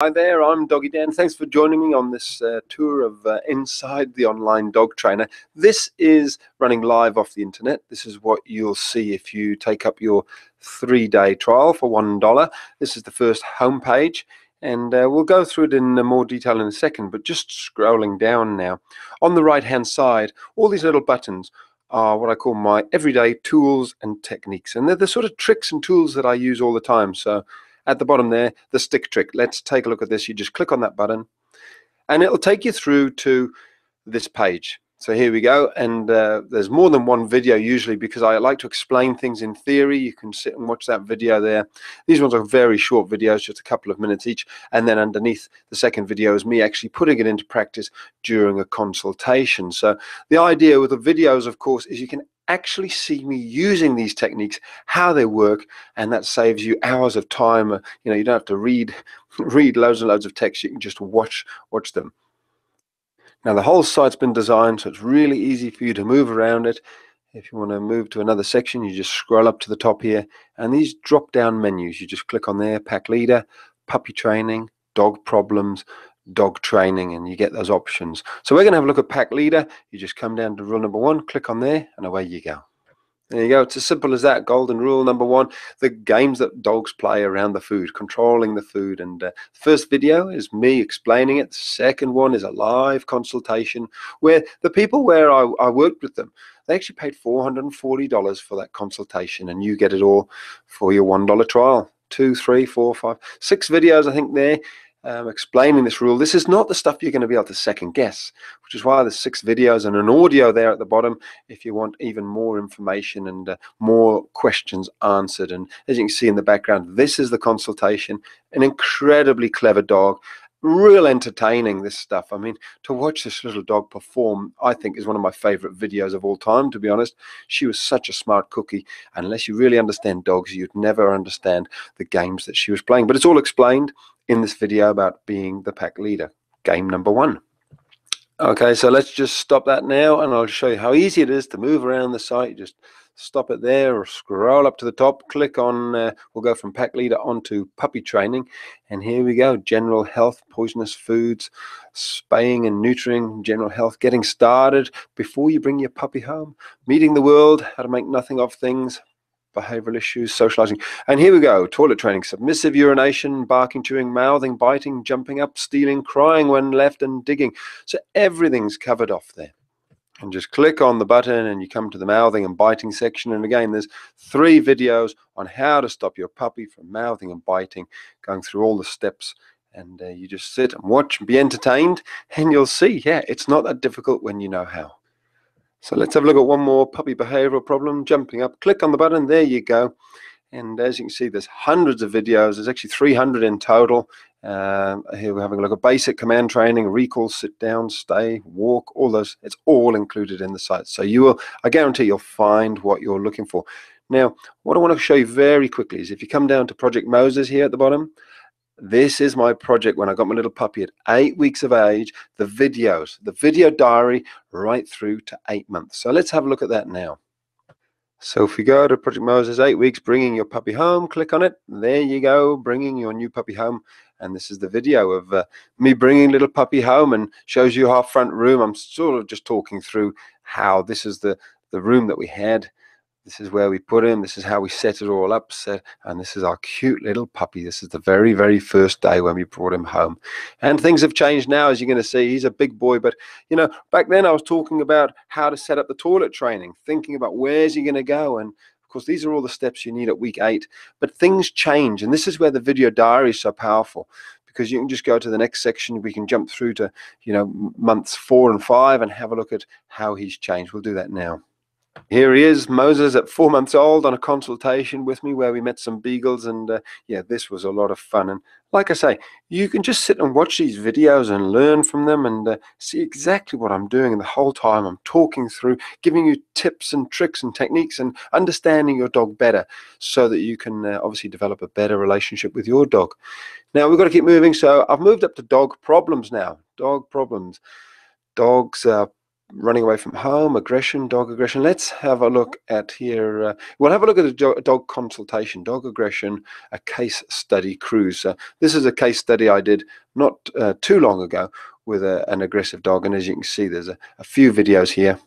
Hi there, I'm Doggy Dan. Thanks for joining me on this tour of inside the online dog trainer. This is running live off the internet. This is what you'll see if you take up your 3-day trial for $1. This is the first homepage, and we'll go through it in more detail in a second, but just scrolling down now. On the right hand side, all these little buttons are what I call my everyday tools and techniques, and they're the sort of tricks and tools that I use all the time. So at the bottom there, the stick trick. Let's take a look at this. You just click on that button and it'll take you through to this page. So here we go, and there's more than one video usually because I like to explain things in theory. You can sit and watch that video there. These ones are very short videos, just a couple of minutes each, and then underneath the second video is me actually putting it into practice during a consultation. So the idea with the videos, of course, is you can actually see me using these techniques, how they work, and that saves you hours of time. You don't have to read loads and loads of text. You can just watch them. Now the whole site's been designed so it's really easy for you to move around it. If you want to move to another section, you just scroll up to the top here, and these drop down menus, you just click on there: pack leader, puppy training, dog problems, dog training, and you get those options. So we're going to have a look at pack leader. You just come down to rule number 1, click on there, and away you go. There you go. It's as simple as that. Golden rule number 1, the games that dogs play around the food, controlling the food. And the first video is me explaining it. The second one is a live consultation where the people where I worked with them, they actually paid $440 for that consultation, and you get it all for your $1 trial. 2, 3, 4, 5, 6 videos I think there. Explaining this rule. This is not the stuff you're going to be able to second guess, which is why there's 6 videos and an audio there at the bottom if you want even more information and more questions answered. And as you can see in the background, this is the consultation. An incredibly clever dog, real entertaining, this stuff. I mean, to watch this little dog perform, I think, is one of my favorite videos of all time, to be honest. She was such a smart cookie. Unless you really understand dogs, you'd never understand the games that she was playing. But it's all explained in this video about being the pack leader. Game number 1. Okay, so let's just stop that now, and I'll show you how easy it is to move around the site. Just stop it there or scroll up to the top, click on, we'll go from pack leader onto puppy training, and here we go: general health, poisonous foods, spaying and neutering, general health, getting started before you bring your puppy home, meeting the world, how to make nothing of things, behavioral issues, socializing. And here we go: toilet training, submissive urination, barking, chewing, mouthing, biting, jumping up, stealing, crying when left, and digging. So everything's covered off there. And just click on the button and you come to the mouthing and biting section. And again, there's 3 videos on how to stop your puppy from mouthing and biting, going through all the steps. And you just sit and watch and be entertained, and you'll see, yeah, it's not that difficult when you know how. So let's have a look at one more puppy behavioral problem. Jumping up, click on the button, there you go. And as you can see, there's hundreds of videos. There's actually 300 in total. Here we're having a look at basic command training, recall, sit down, stay, walk, all those. It's all included in the site. So you will, I guarantee you'll find what you're looking for. Now, what I want to show you very quickly is if you come down to Project Moses here at the bottom, this is my project when I got my little puppy at 8 weeks of age, the videos, the video diary right through to 8 months. So let's have a look at that now. So if we go to Project Moses, 8 weeks, bringing your puppy home, click on it. There you go, bringing your new puppy home. And this is the video of me bringing little puppy home, and shows you our front room. I'm sort of just talking through how this is the room that we had. This is where we put him. This is how we set it all up. And this is our cute little puppy. This is the very, very first day when we brought him home. And things have changed now, as you're going to see. He's a big boy. But, back then I was talking about how to set up the toilet training, thinking about where's he going to go. And, of course, these are all the steps you need at week 8. But things change. And this is where the video diary is so powerful, because you can just go to the next section. We can jump through to, months 4 and 5 and have a look at how he's changed. We'll do that now. Here he is, Moses, at 4 months old, on a consultation with me where we met some beagles, and yeah, this was a lot of fun. And like I say, you can just sit and watch these videos and learn from them and see exactly what I'm doing. And the whole time I'm talking through, giving you tips and tricks and techniques and understanding your dog better, so that you can obviously develop a better relationship with your dog. Now we've got to keep moving, so I've moved up to dog problems now. Dog problems. Dogs running away from home, aggression, dog aggression. Let's have a look at here. We'll have a look at a dog consultation, dog aggression, a case study cruise. This is a case study I did not too long ago with an aggressive dog, and as you can see, there's a few videos here.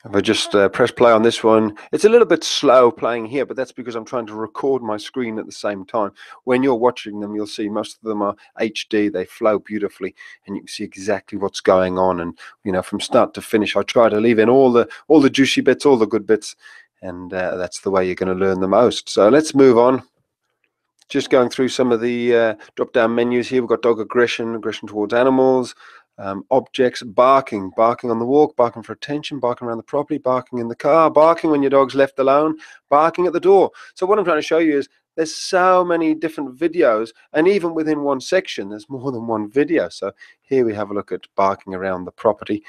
If I just press play on this one, it's a little bit slow playing here, but that's because I'm trying to record my screen at the same time. When you're watching them, you'll see most of them are HD. They flow beautifully, and you can see exactly what's going on. And you know, from start to finish, I try to leave in all the juicy bits, all the good bits, and that's the way you're going to learn the most. So let's move on. Just going through some of the drop-down menus here. We've got dog aggression, aggression towards animals. Objects, barking on the walk, barking for attention, barking around the property, barking in the car, barking when your dog's left alone, barking at the door. So what I'm trying to show you is there's so many different videos, and even within one section there's more than one video. So here we have a look at barking around the property.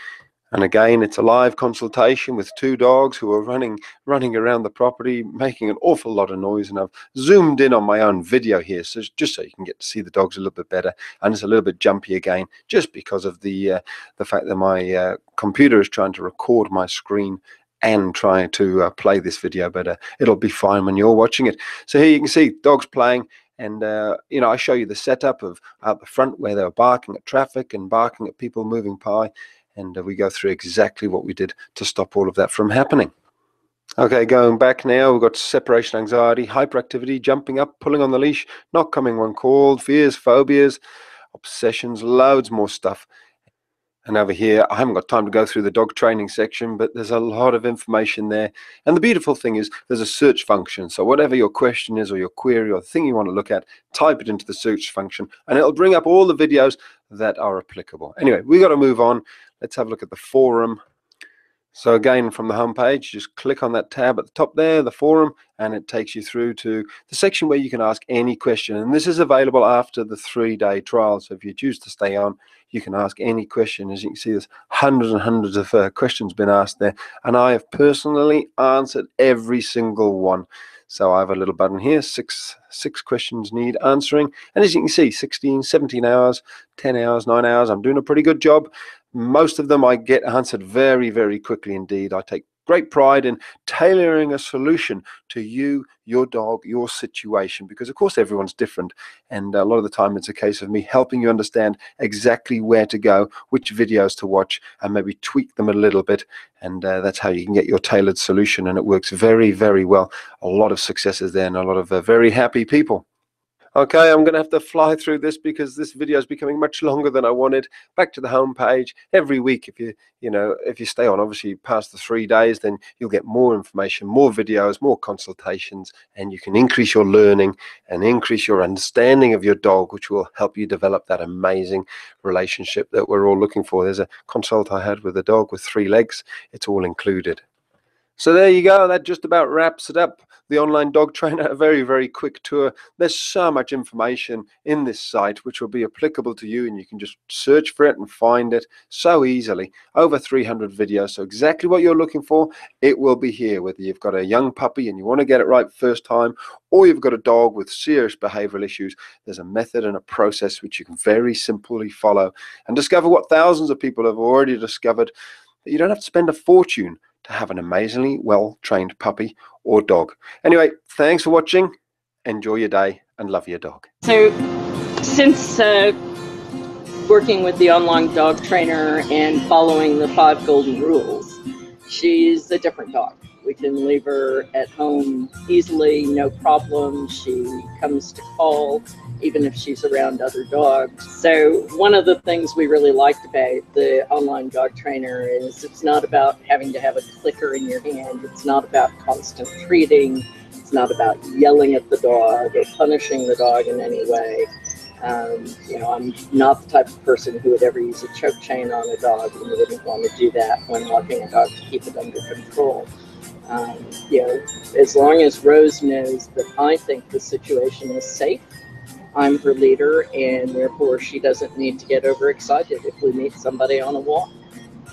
And again, it's a live consultation with two dogs who are running around the property, making an awful lot of noise. And I've zoomed in on my own video here, so just so you can get to see the dogs a little bit better. And it's a little bit jumpy again, just because of the fact that my computer is trying to record my screen and trying to play this video. But it'll be fine when you're watching it. So here you can see dogs playing. And, you know, I show you the setup of out the front where they were barking at traffic and barking at people moving by. And we go through exactly what we did to stop all of that from happening. Okay, going back now, we've got separation anxiety, hyperactivity, jumping up, pulling on the leash, not coming when called, fears, phobias, obsessions, loads more stuff. And over here, I haven't got time to go through the dog training section, but there's a lot of information there. And the beautiful thing is there's a search function. So whatever your question is or your query or the thing you want to look at, type it into the search function and it'll bring up all the videos that are applicable. Anyway, we got to move on. Let's have a look at the forum. So again, from the home page, just click on that tab at the top there, the forum, and it takes you through to the section where you can ask any question. And this is available after the 3-day trial. So if you choose to stay on, you can ask any question. As you can see, there's hundreds and hundreds of questions been asked there. And I have personally answered every single one. So I have a little button here, six questions need answering. And as you can see, 16, 17 hours, 10 hours, 9 hours. I'm doing a pretty good job. Most of them I get answered very, very quickly indeed. I take great pride in tailoring a solution to you, your dog, your situation, because of course everyone's different. And a lot of the time it's a case of me helping you understand exactly where to go, which videos to watch, and maybe tweak them a little bit. And that's how you can get your tailored solution. And it works very, very well. A lot of successes there and a lot of very happy people. Okay, I'm going to have to fly through this because this video is becoming much longer than I wanted. Back to the home page. Every week, if you stay on, obviously past the 3 days, then you'll get more information, more videos, more consultations, and you can increase your learning and increase your understanding of your dog, which will help you develop that amazing relationship that we're all looking for. There's a consult I had with a dog with 3 legs. It's all included. So there you go. That just about wraps it up. The online dog trainer, a very, very quick tour. There's so much information in this site which will be applicable to you, and you can just search for it and find it so easily. Over 300 videos. So exactly what you're looking for, it will be here. Whether you've got a young puppy and you want to get it right first time, or you've got a dog with serious behavioral issues, there's a method and a process which you can very simply follow and discover what thousands of people have already discovered. You don't have to spend a fortune to have an amazingly well-trained puppy or dog. Anyway, thanks for watching. Enjoy your day and love your dog. So since working with the online dog trainer and following the 5 golden rules, she's a different dog. We can leave her at home easily, no problem. She comes to call, even if she's around other dogs. So one of the things we really liked about the online dog trainer is it's not about having to have a clicker in your hand. It's not about constant treating. It's not about yelling at the dog or punishing the dog in any way. I'm not the type of person who would ever use a choke chain on a dog, and you wouldn't want to do that when walking a dog to keep it under control. As long as Rose knows that I think the situation is safe, I'm her leader, and therefore she doesn't need to get overexcited if we meet somebody on a walk.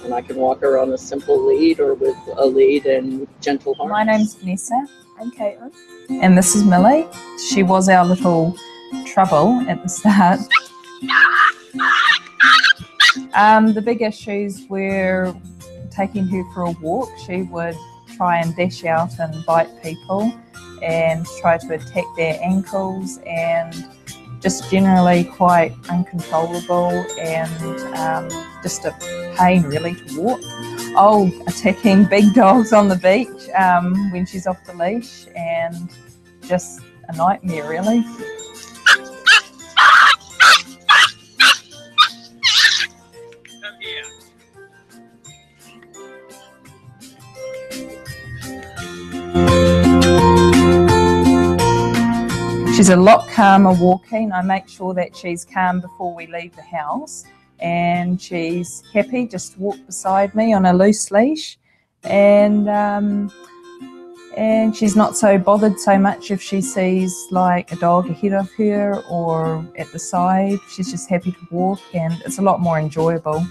And I can walk her on a simple lead or with a lead and gentle harness. My name's Vanessa. I'm Caitlin. And this is Millie. She was our little trouble at the start. The big issues were taking her for a walk, she would try and dash out and bite people and try to attack their ankles, and just generally quite uncontrollable and just a pain really to walk. Oh, attacking big dogs on the beach when she's off the leash, and just a nightmare really. She's a lot calmer walking. I make sure that she's calm before we leave the house, and she's happy just to walk beside me on a loose leash, and she's not so bothered so much if she sees like a dog ahead of her or at the side. She's just happy to walk, and it's a lot more enjoyable.